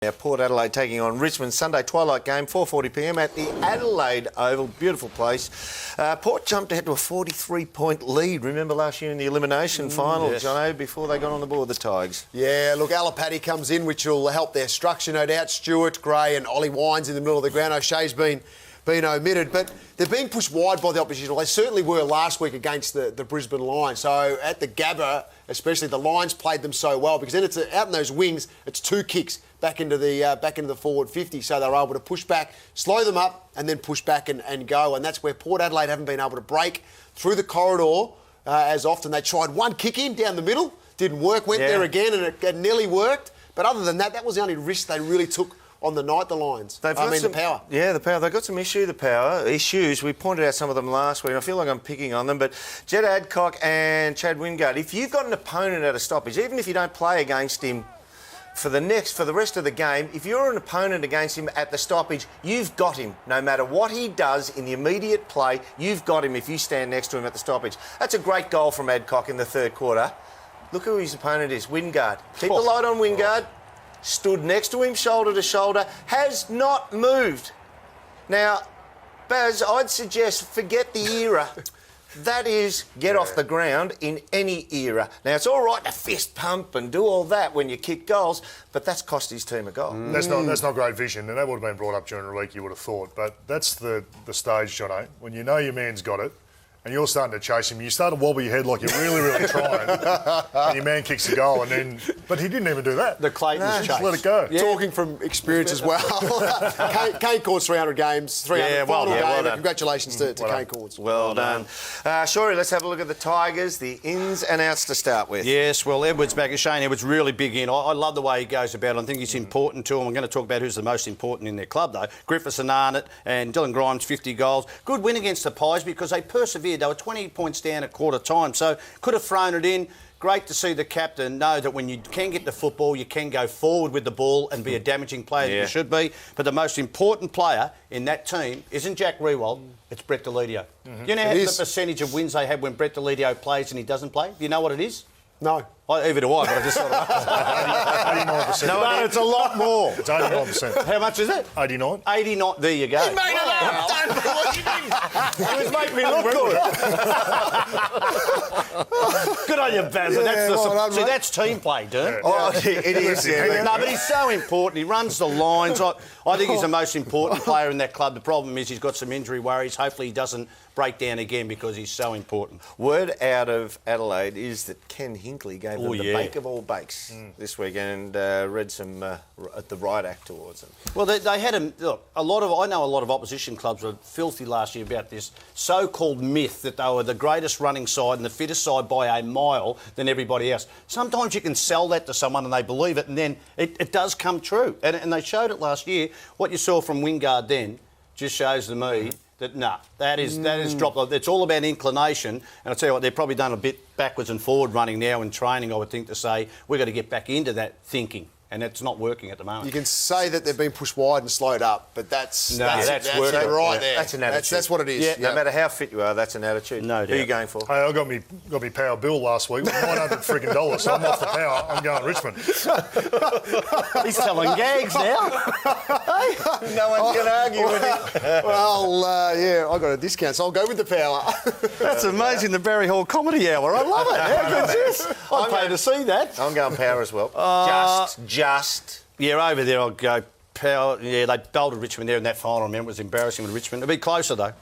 Now, Port Adelaide taking on Richmond, Sunday twilight game, 4:40pm at the Adelaide Oval. Beautiful place. Port jumped ahead to a 43-point lead. Remember last year in the elimination final, yes. Jono, before they got on the board, the Tigers. Yeah, look, Alapati comes in, which will help their structure, no doubt. Stewart, Gray and Ollie Wines in the middle of the ground. O'Shea's been omitted, but they're being pushed wide by the opposition. Well, they certainly were last week against the Brisbane Lions. So at the Gabba, especially, the Lions played them so well because then it's out in those wings. It's two kicks back into the forward 50. So they're able to push back, slow them up, and then push back and go. And that's where Port Adelaide haven't been able to break through the corridor as often. They tried one kick in down the middle, didn't work. Went there again, and it nearly worked. But other than that, that was the only risk they really took on the night, the Lions. The Power. Yeah, the Power. They've got some issues. We pointed out some of them last week. I feel like I'm picking on them, but Jed Adcock and Chad Wingard, if you've got an opponent at a stoppage, even if you don't play against him for the rest of the game, if you're an opponent against him at the stoppage, you've got him. No matter what he does in the immediate play, you've got him if you stand next to him at the stoppage. That's a great goal from Adcock in the third quarter. Look who his opponent is, Wingard. Keep the light on Wingard. Stood next to him, shoulder to shoulder, has not moved. Now, Baz, I'd suggest forget the era. That is, get off the ground in any era. Now, it's all right to fist pump and do all that when you kick goals, but that's cost his team a goal. That's not great vision, and that would have been brought up during the week, you would have thought. But that's the stage, Jono, when you know your man's got it, and you're starting to chase him, you start to wobble your head like you're really, really trying, and your man kicks the goal, and then... But he didn't even do that. The Clayton's chase. Just let it go. Yeah. Talking from experience as well. Kane Cords 300 games, 300 final game. Well, congratulations to Kane Cords. Well done. Shorey, let's have a look at the Tigers, the ins and outs to start with. Yes, well, Edwards back. Shane Edwards really big in. I love the way he goes about it. I think it's important to him. I'm going to talk about who's the most important in their club, though. Griffiths and Arnott and Dylan Grimes, 50 goals. Good win against the Pies because they persevered. They were 20 points down at quarter time, so could have thrown it in. Great to see the captain know that when you can get the football, you can go forward with the ball and be a damaging player that you should be. But the most important player in that team isn't Jack Riewoldt, it's Brett Deledio. You know the percentage of wins they have when Brett Deledio plays and he doesn't play? Do you know what it is? No. Either do I, but I just sort of... 89%. No, it's a lot more. It's 89%. How much is it? 89. 89. There you go. He made it up. Don't believe him. He was making me look good. Good on you, Baz. Yeah, that's team play, Dern. Yeah. Oh, it is. Yeah. No, but he's so important. He runs the lines. I think he's the most important player in that club. The problem is he's got some injury worries. Hopefully he doesn't break down again because he's so important. Word out of Adelaide is that Ken Hinkley gave them the bake of all bakes this weekend and read some at the right act towards them. Well, they had him. Look, I know a lot of opposition clubs were filthy last year about this so-called myth that they were the greatest running side and the fittest side by a mile than everybody else. Sometimes you can sell that to someone and they believe it, and then it does come true. And they showed it last year. What you saw from Wingard then just shows to me that that is dropped. It's all about inclination. And I'll tell you what, they've probably done a bit backwards and forward running now in training, I would think, to say we've got to get back into that thinking. And it's not working at the moment. You can say that they've been pushed wide and slowed up, but that's working. Right there. That's an attitude. That's what it is. Yeah. No matter how fit you are, that's an attitude. No doubt. Who are you going for? Hey, I got me Power bill last week with $900 freaking dollars, so I'm off the Power. I'm going Richmond. He's telling gags now. No one's going to argue with him. Well, I got a discount, so I'll go with the Power. That's amazing, the Barry Hall Comedy Hour. I love it. How good's this? I'd pay to see that. I'm going Power as well. Just. Yeah, over there I'll go Power. Yeah, they belted Richmond there in that final. I remember it was embarrassing with Richmond. It'll be closer though.